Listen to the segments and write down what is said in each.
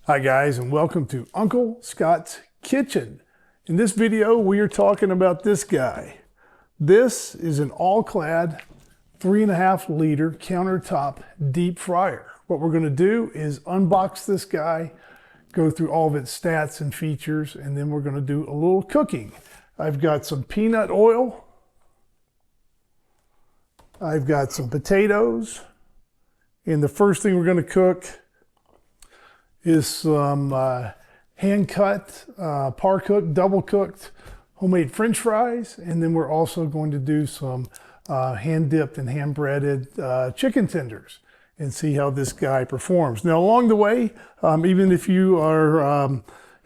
Hi guys, and welcome to Uncle Scott's Kitchen. In this video, we are talking about this guy. This is an All-Clad 3.5 liter countertop deep fryer. What we're going to do is unbox this guy, go through all of its stats and features, and then we're going to do a little cooking. I've got some peanut oil. I've got some potatoes. And the first thing we're going to cook is some hand-cut, par-cooked, double-cooked homemade French fries. And then we're also going to do some hand-dipped and hand-breaded chicken tenders and see how this guy performs. Now, along the way, even if you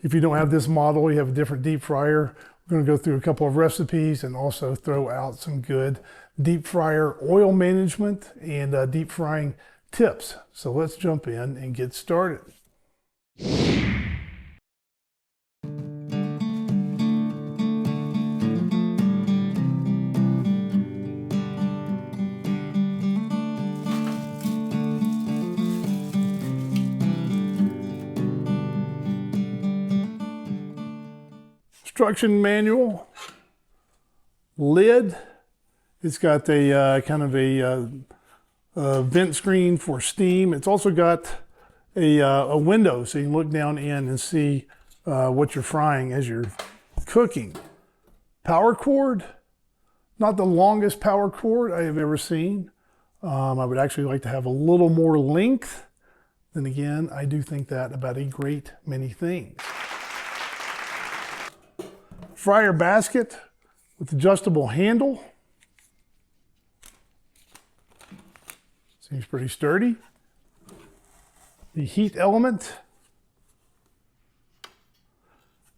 don't have this model, you have a different deep fryer, we're going to go through a couple of recipes and also throw out some good deep fryer oil management and deep frying tips. So let's jump in and get started. Instruction manual, lid. It's got a kind of a vent screen for steam. It's also got a window so you can look down in and see what you're frying as you're cooking. Power cord, not the longest power cord I have ever seen. I would actually like to have a little more length. Then again, I do think that about a great many things. Fryer basket with adjustable handle. Seems pretty sturdy. The heat element.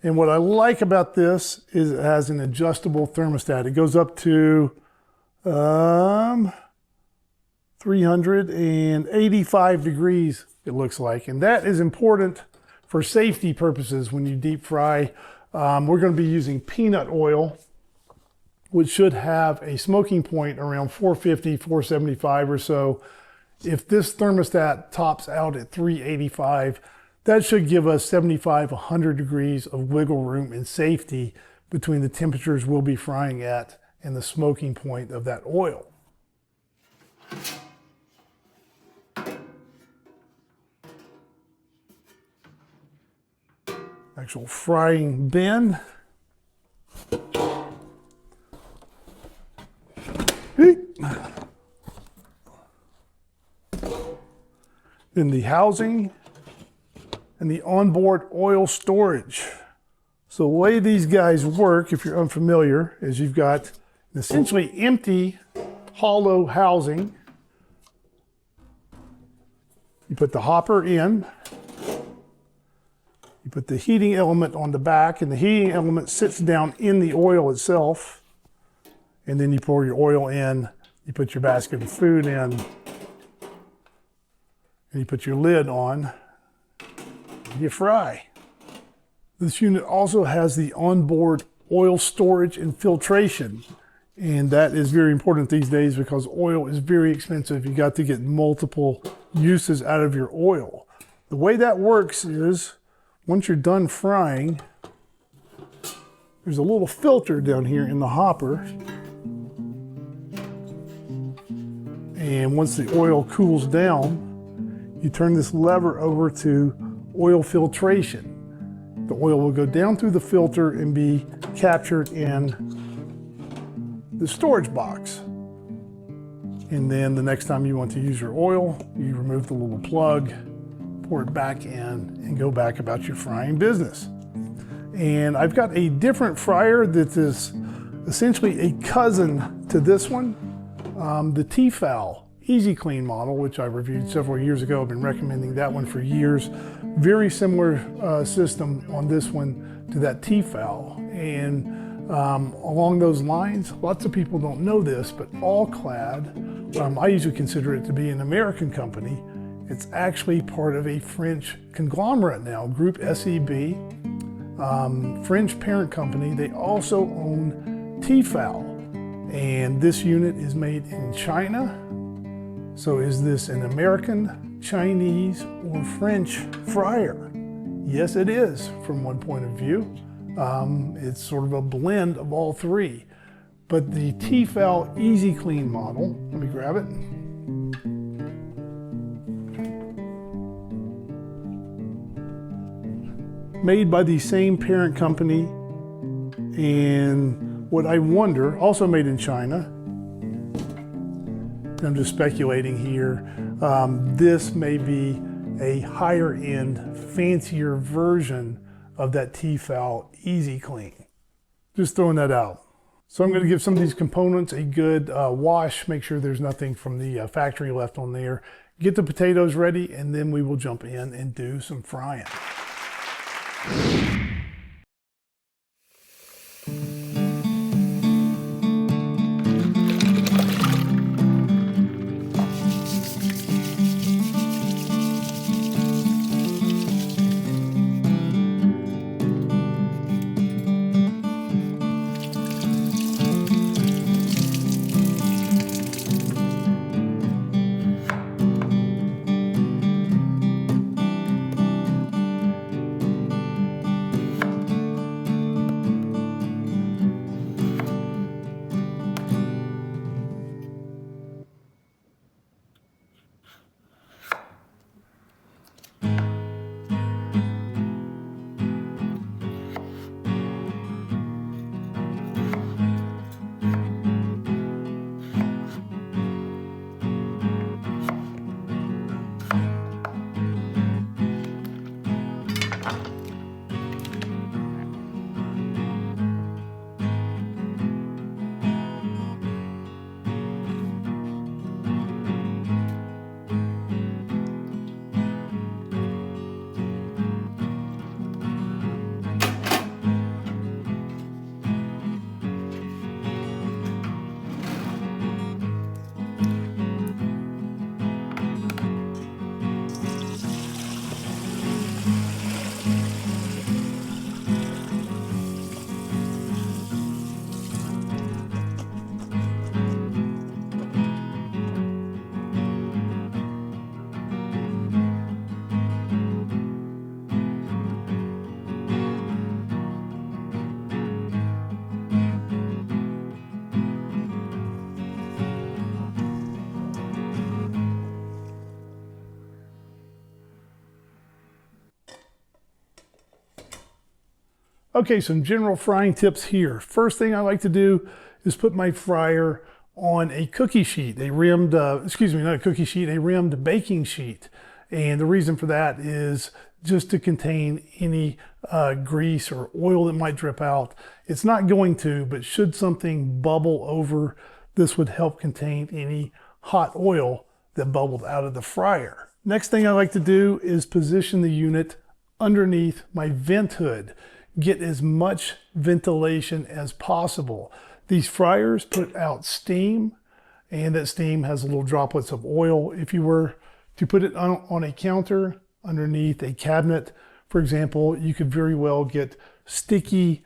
And what I like about this is it has an adjustable thermostat. It goes up to 385 degrees, it looks like. And that is important for safety purposes when you deep fry. We're going to be using peanut oil, which should have a smoking point around 450, 475 or so. If this thermostat tops out at 385, that should give us 75, 100 degrees of wiggle room and safety between the temperatures we'll be frying at and the smoking point of that oil. Actual frying bin. Then the housing and the onboard oil storage. So the way these guys work, if you're unfamiliar, is you've got an essentially empty, hollow housing. You put the hopper in. You put the heating element on the back, and the heating element sits down in the oil itself. And then you pour your oil in, you put your basket of food in, and you put your lid on, and you fry. This unit also has the onboard oil storage and filtration. And that is very important these days because oil is very expensive. You got to get multiple uses out of your oil. The way that works is, once you're done frying, there's a little filter down here in the hopper. And once the oil cools down, you turn this lever over to oil filtration. The oil will go down through the filter and be captured in the storage box. And then the next time you want to use your oil, you remove the little plug, pour it back in, and go back about your frying business. And I've got a different fryer that is essentially a cousin to this one, the t-fal Easy Clean model, which I reviewed several years ago. I've been recommending that one for years. Very similar system on this one to that t-fal. And along those lines, lots of people don't know this, but All-Clad, I usually consider it to be an American company. It's actually part of a French conglomerate now, Group SEB, French parent company. They also own t-fal. And this unit is made in China. So is this an American, Chinese, or French fryer? Yes, it is from one point of view. It's sort of a blend of all three. But the t-fal Easy Clean model, let me grab it. Made by the same parent company, and what I wonder, also made in China. I'm just speculating here. This may be a higher end, fancier version of that t-fal Easy Clean. Just throwing that out. So I'm going to give some of these components a good wash, make sure there's nothing from the factory left on there. Get the potatoes ready, and then we will jump in and do some frying. Okay, some general frying tips here. First thing I like to do is put my fryer on a cookie sheet, a rimmed, excuse me, not a cookie sheet, a rimmed baking sheet. And the reason for that is just to contain any grease or oil that might drip out. It's not going to, but should something bubble over, this would help contain any hot oil that bubbled out of the fryer. Next thing I like to do is position the unit underneath my vent hood. Get as much ventilation as possible. These fryers put out steam, and that steam has little droplets of oil. If you were to put it on a counter underneath a cabinet, for example, you could very well get sticky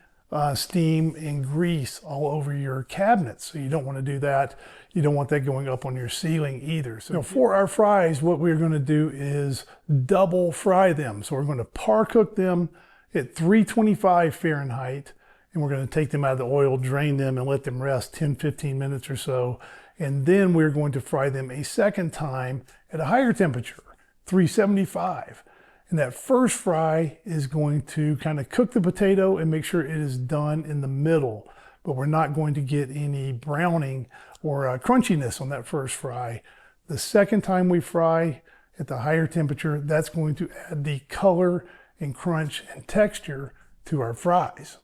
steam and grease all over your cabinet. So you don't want to do that. You don't want that going up on your ceiling either. So for our fries, what we're going to do is double fry them. So we're going to par cook them at 325 Fahrenheit, and we're going to take them out of the oil, drain them, and let them rest 10-15 minutes or so. And then we're going to fry them a second time at a higher temperature, 375. And that first fry is going to kind of cook the potato and make sure it is done in the middle, but we're not going to get any browning or crunchiness on that first fry. The second time we fry at the higher temperature, that's going to add the color and crunch and texture to our fries.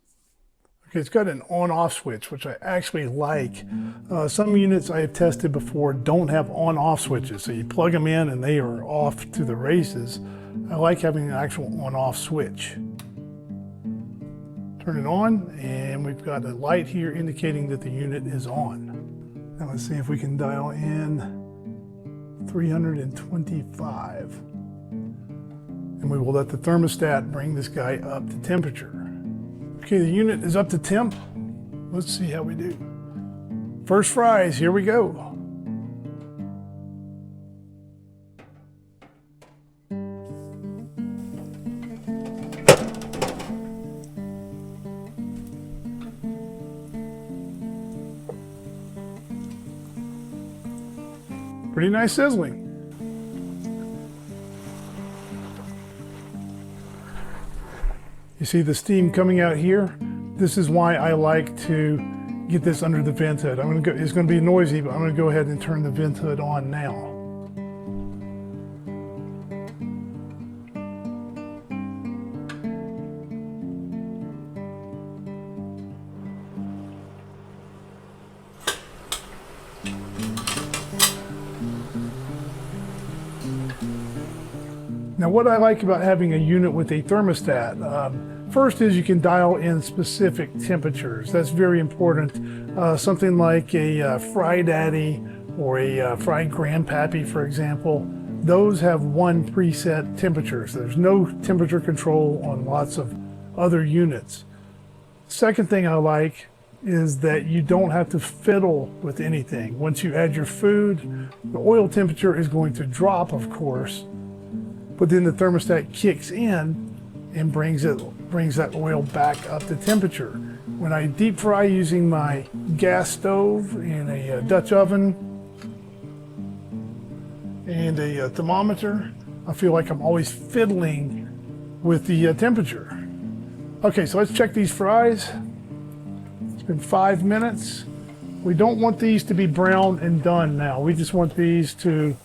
Okay, it's got an on-off switch, which I actually like. Some units I have tested before don't have on-off switches, so you plug them in and they are off to the races. I like having an actual on-off switch. Turn it on, and we've got a light here indicating that the unit is on. Now let's see if we can dial in 325. And we will let the thermostat bring this guy up to temperature. Okay, the unit is up to temp. Let's see how we do. First fries, here we go. Pretty nice sizzling. You see the steam coming out here? This is why I like to get this under the vent hood. It's going to be noisy, but I'm going to go ahead and turn the vent hood on now. Now, what I like about having a unit with a thermostat, first is you can dial in specific temperatures. That's very important. Something like a Fry Daddy or a fried grandpappy, for example, those have one preset temperature. So there's no temperature control on lots of other units. Second thing I like is that you don't have to fiddle with anything. Once you add your food, the oil temperature is going to drop, of course, but then the thermostat kicks in and brings that oil back up to temperature. When I deep fry using my gas stove and a Dutch oven and a thermometer, I feel like I'm always fiddling with the temperature. Okay, so let's check these fries. It's been 5 minutes. We don't want these to be brown and done now. We just want these to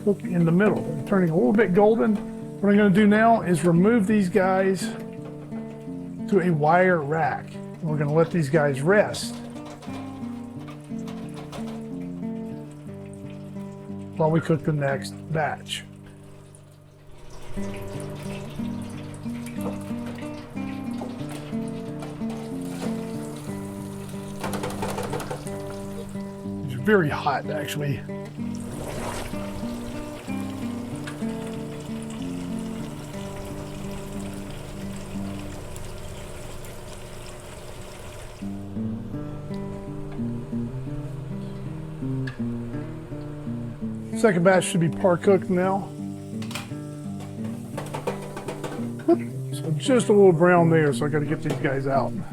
cook in the middle. They're turning a little bit golden. What I'm going to do now is remove these guys to a wire rack. We're going to let these guys rest while we cook the next batch. It's very hot, actually. Second batch should be par cooked now. So just a little brown there, so I got to get these guys out. And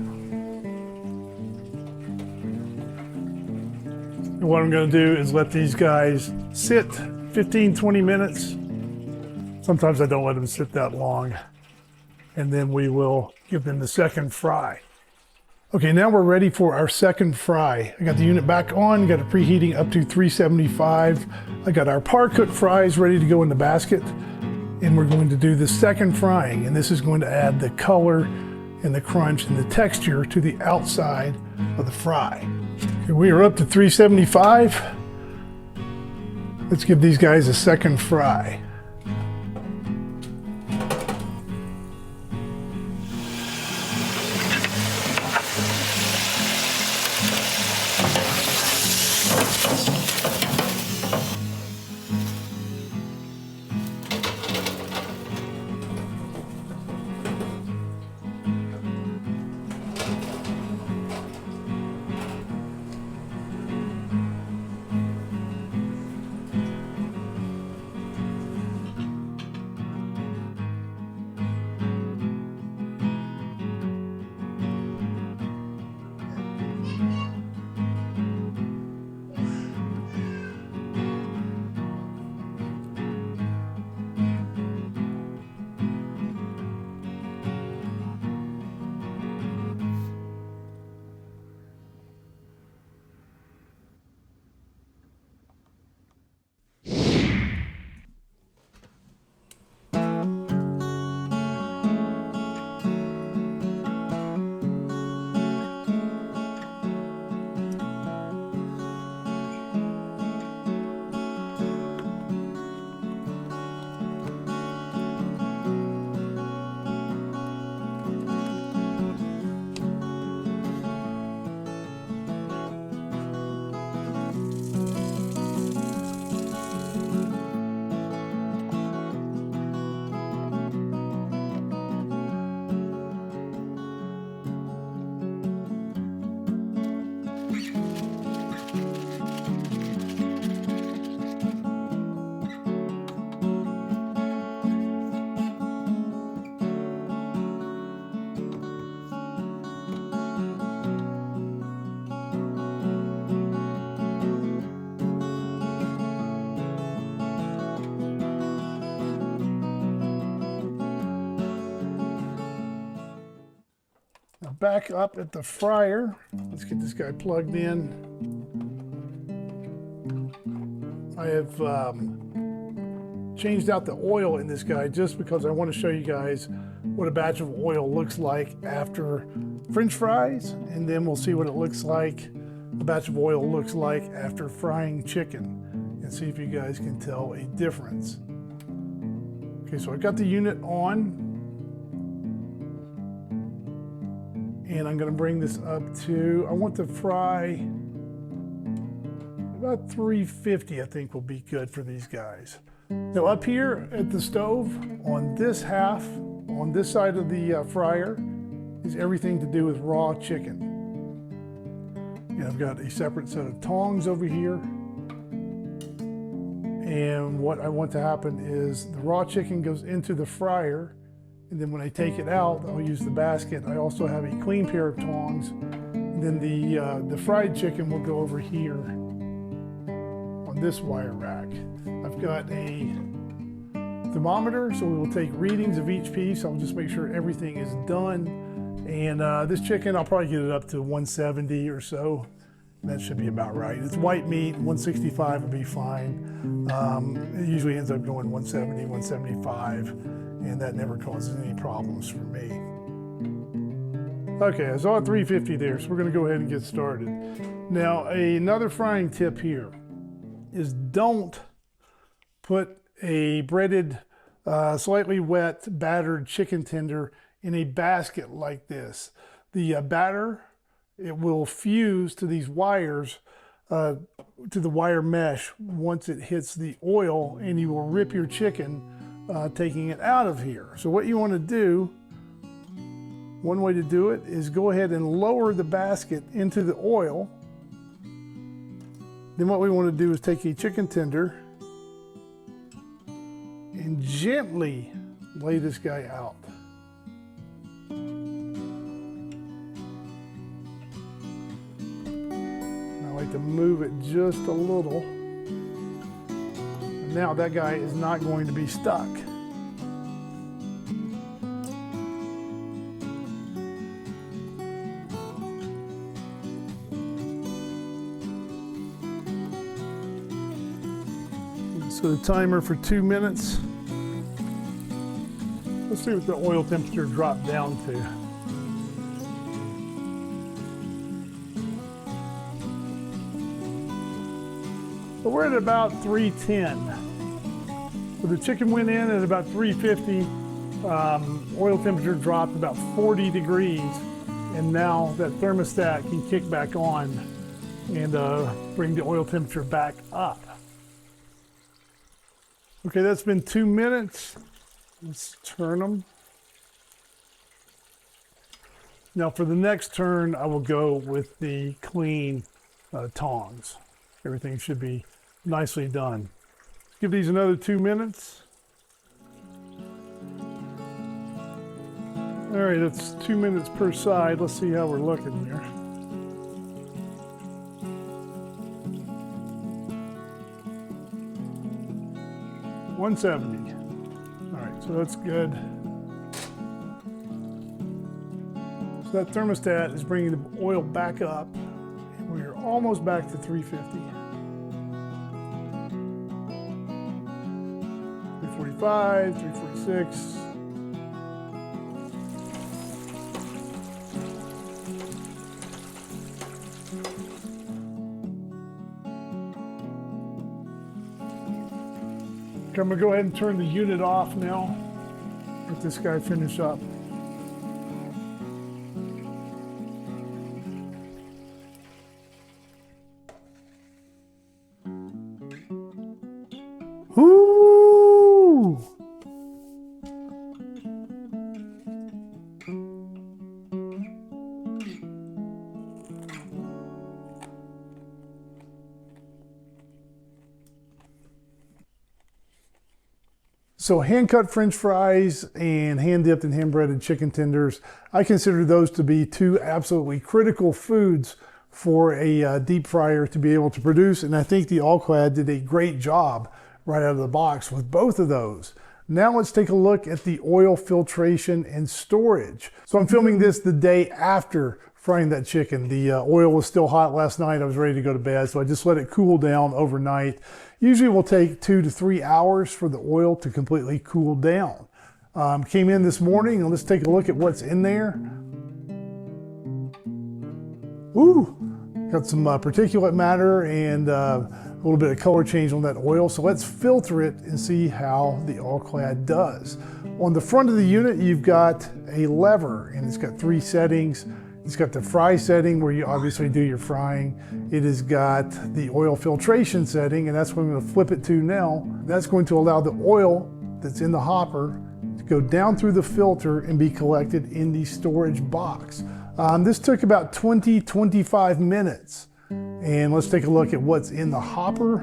what I'm going to do is let these guys sit 15-20 minutes. Sometimes I don't let them sit that long. And then we will give them the second fry. Okay, now we're ready for our second fry. I got the unit back on, got it preheating up to 375. I got our par cooked fries ready to go in the basket. And we're going to do the second frying. And this is going to add the color and the crunch and the texture to the outside of the fry. Okay, we are up to 375. Let's give these guys a second fry. back up at the fryer. Let's get this guy plugged in. I have changed out the oil in this guy just because I want to show you guys what a batch of oil looks like after French fries, and then we'll see what it looks like, a batch of oil looks like after frying chicken, and see if you guys can tell a difference. Okay, so I got the unit on, and I'm going to bring this up to, I want to fry about 350, I think will be good for these guys. Now up here at the stove, on this half, on this side of the fryer, is everything to do with raw chicken. And I've got a separate set of tongs over here. And what I want to happen is the raw chicken goes into the fryer, and then when I take it out, I'll use the basket. I also have a clean pair of tongs, and then the fried chicken will go over here on this wire rack. I've got a thermometer, so we will take readings of each piece. I'll just make sure everything is done. And this chicken, I'll probably get it up to 170 or so. That should be about right. It's white meat, 165 would be fine. It usually ends up going 170, 175, and that never causes any problems for me. Okay, I saw 350 there, so we're gonna go ahead and get started. Now, another frying tip here is don't put a breaded, slightly wet, battered chicken tender in a basket like this. The batter, it will fuse to these wires, to the wire mesh once it hits the oil, and you will rip your chicken taking it out of here. So what you want to do, one way to do it is go ahead and lower the basket into the oil. Then what we want to do is take a chicken tender and gently lay this guy out. I like to move it just a little. And now that guy is not going to be stuck. So the timer for 2 minutes. Let's see what the oil temperature dropped down to. So we're at about 310. So the chicken went in at about 350. Oil temperature dropped about 40 degrees. And now that thermostat can kick back on and bring the oil temperature back up. Okay, that's been 2 minutes. Let's turn them. Now for the next turn, I will go with the clean tongs. Everything should be nicely done. Give these another 2 minutes. All right, that's 2 minutes per side. Let's see how we're looking here. $170. All right, so that's good. So that thermostat is bringing the oil back up, and we're almost back to 350. 345, 346. I'm gonna go ahead and turn the unit off now. Let this guy finish up. Ooh! So hand-cut French fries and hand-dipped and hand-breaded chicken tenders, I consider those to be two absolutely critical foods for a deep fryer to be able to produce. And I think the All-Clad did a great job right out of the box with both of those. Now let's take a look at the oil filtration and storage. So I'm filming this the day after frying that chicken. The oil was still hot last night. I was ready to go to bed, so I just let it cool down overnight. Usually it will take 2 to 3 hours for the oil to completely cool down. Came in this morning and let's take a look at what's in there. Ooh, got some particulate matter and a little bit of color change on that oil. So let's filter it and see how the All-Clad does. On the front of the unit, you've got a lever and it's got 3 settings. It's got the fry setting where you obviously do your frying. It has got the oil filtration setting, and that's what I'm going to flip it to now. That's going to allow the oil that's in the hopper to go down through the filter and be collected in the storage box. This took about 20-25 minutes. And let's take a look at what's in the hopper.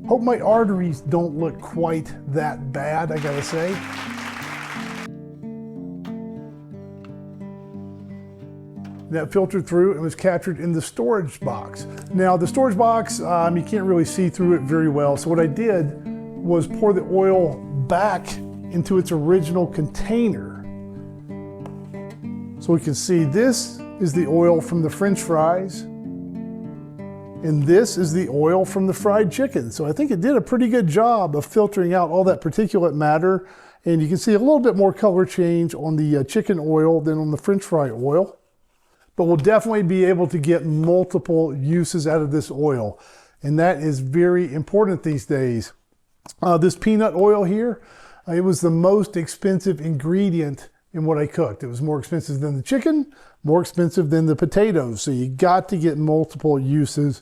Hope my arteries don't look quite that bad, I gotta say. That filtered through and was captured in the storage box. Now the storage box, you can't really see through it very well. So what I did was pour the oil back into its original container. So we can see this is the oil from the French fries, and this is the oil from the fried chicken. So I think it did a pretty good job of filtering out all that particulate matter. And you can see a little bit more color change on the chicken oil than on the French fry oil. But we'll definitely be able to get multiple uses out of this oil. And that is very important these days. This peanut oil here, it was the most expensive ingredient in what I cooked. It was more expensive than the chicken, more expensive than the potatoes. So you got to get multiple uses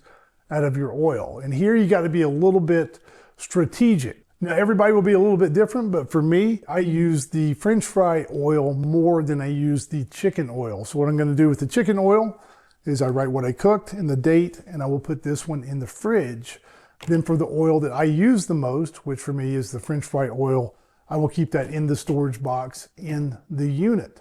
out of your oil. And here you got to be a little bit strategic. Now everybody will be a little bit different, but for me, I use the French fry oil more than I use the chicken oil. So what I'm going to do with the chicken oil is I write what I cooked and the date, and I will put this one in the fridge. Then for the oil that I use the most, which for me is the French fry oil, I will keep that in the storage box in the unit.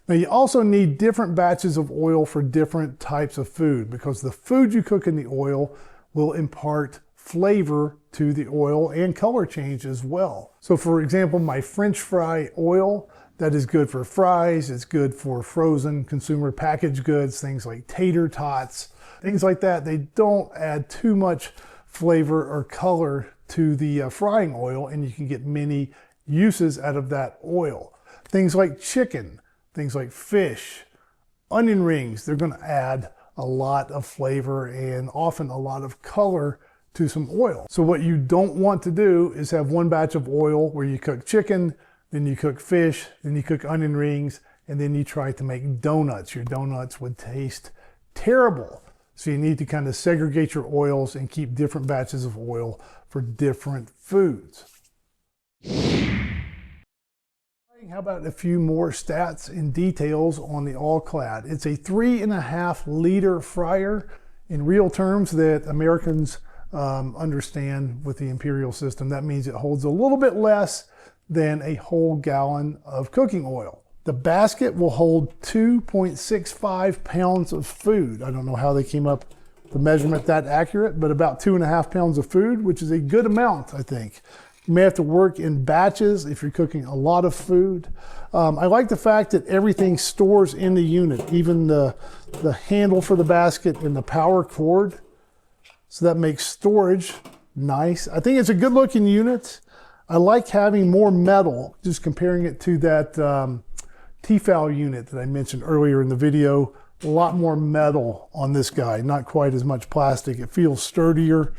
Now you also need different batches of oil for different types of food, because the food you cook in the oil will impart flavor to the oil and color change as well. So for example, my French fry oil, that is good for fries, it's good for frozen consumer packaged goods, things like tater tots, things like that. They don't add too much flavor or color to the frying oil, and you can get many uses out of that oil. Things like chicken, things like fish, onion rings, they're going to add a lot of flavor and often a lot of color to some oil. So what you don't want to do is have one batch of oil where you cook chicken, then you cook fish, then you cook onion rings, and then you try to make donuts. Your donuts would taste terrible. So you need to kind of segregate your oils and keep different batches of oil for different foods. How about a few more stats and details on the All-Clad? It's a 3.5 liter fryer in real terms that Americans understand with the imperial system. That means it holds a little bit less than a whole gallon of cooking oil. The basket will hold 2.65 pounds of food. I don't know how they came up with the measurement that accurate, but about 2.5 pounds of food, which is a good amount, I think. You may have to work in batches if you're cooking a lot of food. I like the fact that everything stores in the unit, even the handle for the basket and the power cord. So that makes storage nice. I think it's a good looking unit. I like having more metal, just comparing it to that t-fal unit that I mentioned earlier in the video. A lot more metal on this guy, not quite as much plastic. It feels sturdier,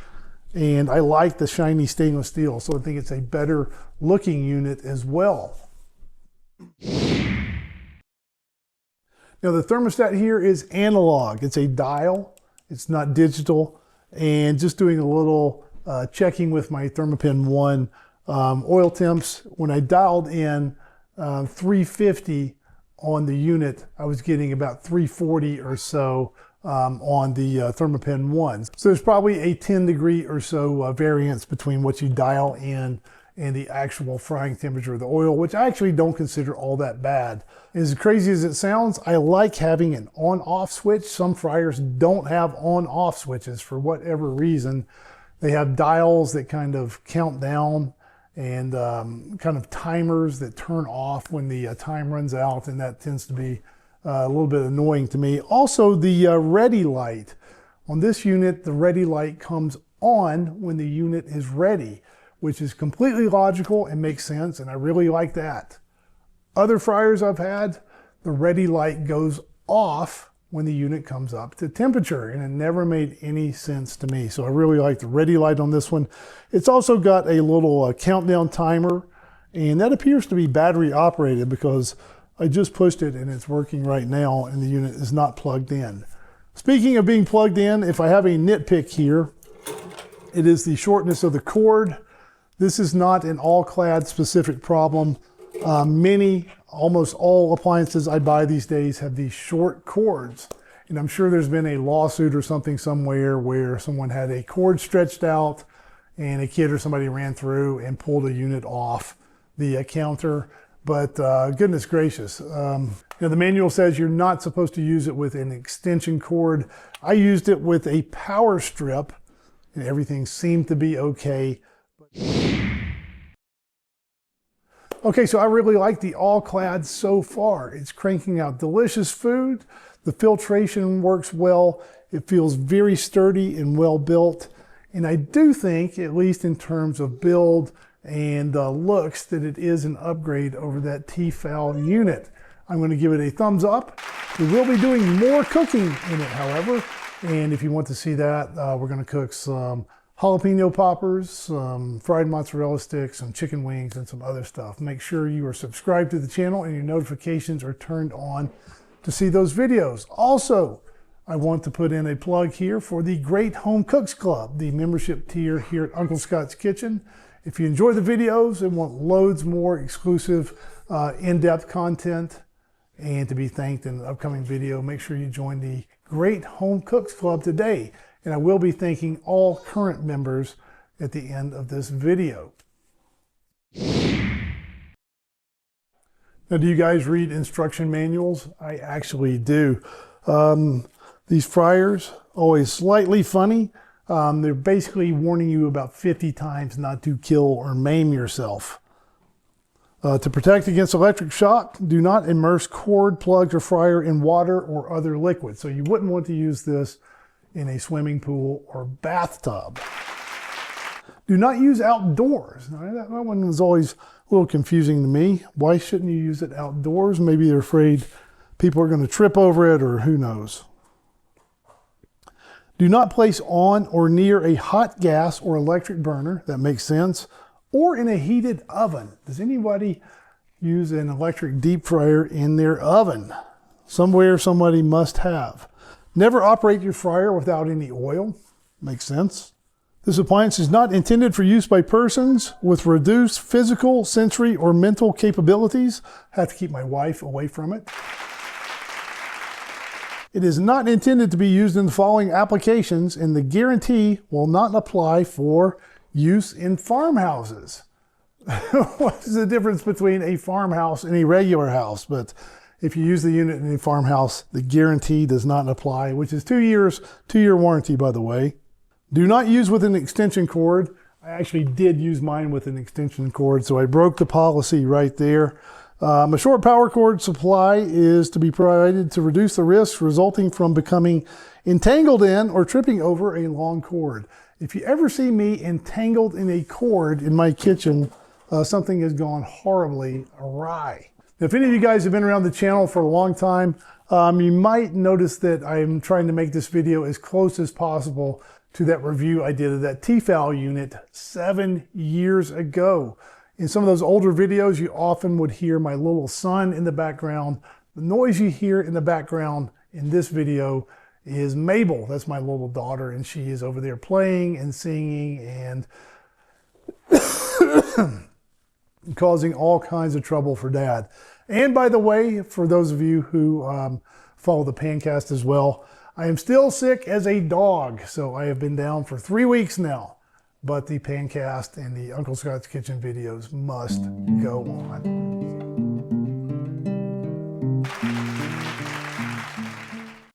and I like the shiny stainless steel, so I think it's a better looking unit as well. Now the thermostat here is analog. It's a dial, it's not digital. And just doing a little checking with my Thermapen 1 oil temps, when I dialed in 350 on the unit, I was getting about 340 or so on the Thermapen 1. So there's probably a 10 degree or so variance between what you dial in and the actual frying temperature of the oil, which I actually don't consider all that bad. As crazy as it sounds, I like having an on-off switch. Some fryers don't have on-off switches for whatever reason. They have dials that kind of count down and kind of timers that turn off when the time runs out, and that tends to be a little bit annoying to me. Also, the ready light. On this unit, the ready light comes on when the unit is ready, which is completely logical and makes sense, and I really like that. Other fryers I've had, the ready light goes off when the unit comes up to temperature, and it never made any sense to me. So I really like the ready light on this one. It's also got a little countdown timer, and that appears to be battery operated because I just pushed it and it's working right now, and the unit is not plugged in. Speaking of being plugged in, if I have a nitpick here, it is the shortness of the cord. This is not an All-Clad specific problem. Almost all appliances I buy these days have these short cords. And I'm sure there's been a lawsuit or something somewhere where someone had a cord stretched out and a kid or somebody ran through and pulled a unit off the counter. But goodness gracious, the manual says you're not supposed to use it with an extension cord. I used it with a power strip and everything seemed to be okay. Okay, so I really like the All-Clad so far. It's cranking out delicious food. The filtration works well. It feels very sturdy and well built. And I do think, at least in terms of build and looks, that it is an upgrade over that t-fal unit. I'm going to give it a thumbs up. We will be doing more cooking in it, however. And if you want to see that, we're going to cook some jalapeno poppers, some fried mozzarella sticks, some chicken wings, and some other stuff. Make sure you are subscribed to the channel and your notifications are turned on to see those videos. Also, I want to put in a plug here for the Great Home Cooks Club, the membership tier here at Uncle Scott's Kitchen. If you enjoy the videos and want loads more exclusive, in-depth content and to be thanked in an upcoming video, make sure you join the Great Home Cooks Club today. And I will be thanking all current members at the end of this video. Now, do you guys read instruction manuals? I actually do. These fryers, always slightly funny. They're basically warning you about 50 times not to kill or maim yourself. To protect against electric shock, do not immerse cord, plugs, or fryer in water or other liquid. So you wouldn't want to use this in a swimming pool or bathtub. Do not use outdoors. Now, that one was always a little confusing to me. Why shouldn't you use it outdoors? Maybe they're afraid people are going to trip over it, or who knows. Do not place on or near a hot gas or electric burner. That makes sense. Or in a heated oven. Does anybody use an electric deep fryer in their oven? Somewhere somebody must have. Never operate your fryer without any oil. Makes sense. This appliance is not intended for use by persons with reduced physical, sensory, or mental capabilities. I have to keep my wife away from it. It is not intended to be used in the following applications, and the guarantee will not apply for use in farmhouses. What is the difference between a farmhouse and a regular house? But if you use the unit in a farmhouse, the guarantee does not apply, which is 2 years, 2-year warranty, by the way. Do not use with an extension cord. I actually did use mine with an extension cord, so I broke the policy right there. A short power cord supply is to be provided to reduce the risks resulting from becoming entangled in or tripping over a long cord. If you ever see me entangled in a cord in my kitchen, something has gone horribly awry. Now, if any of you guys have been around the channel for a long time, you might notice that I'm trying to make this video as close as possible to that review I did of that t-fal unit 7 years ago. In some of those older videos, you often would hear my little son in the background. The noise you hear in the background in this video is Mabel. That's my little daughter, and she is over there playing and singing and causing all kinds of trouble for Dad. And by the way, for those of you who follow the Pancast as well, I am still sick as a dog. So I have been down for 3 weeks now. but the pan cast and the Uncle Scott's Kitchen videos must go on.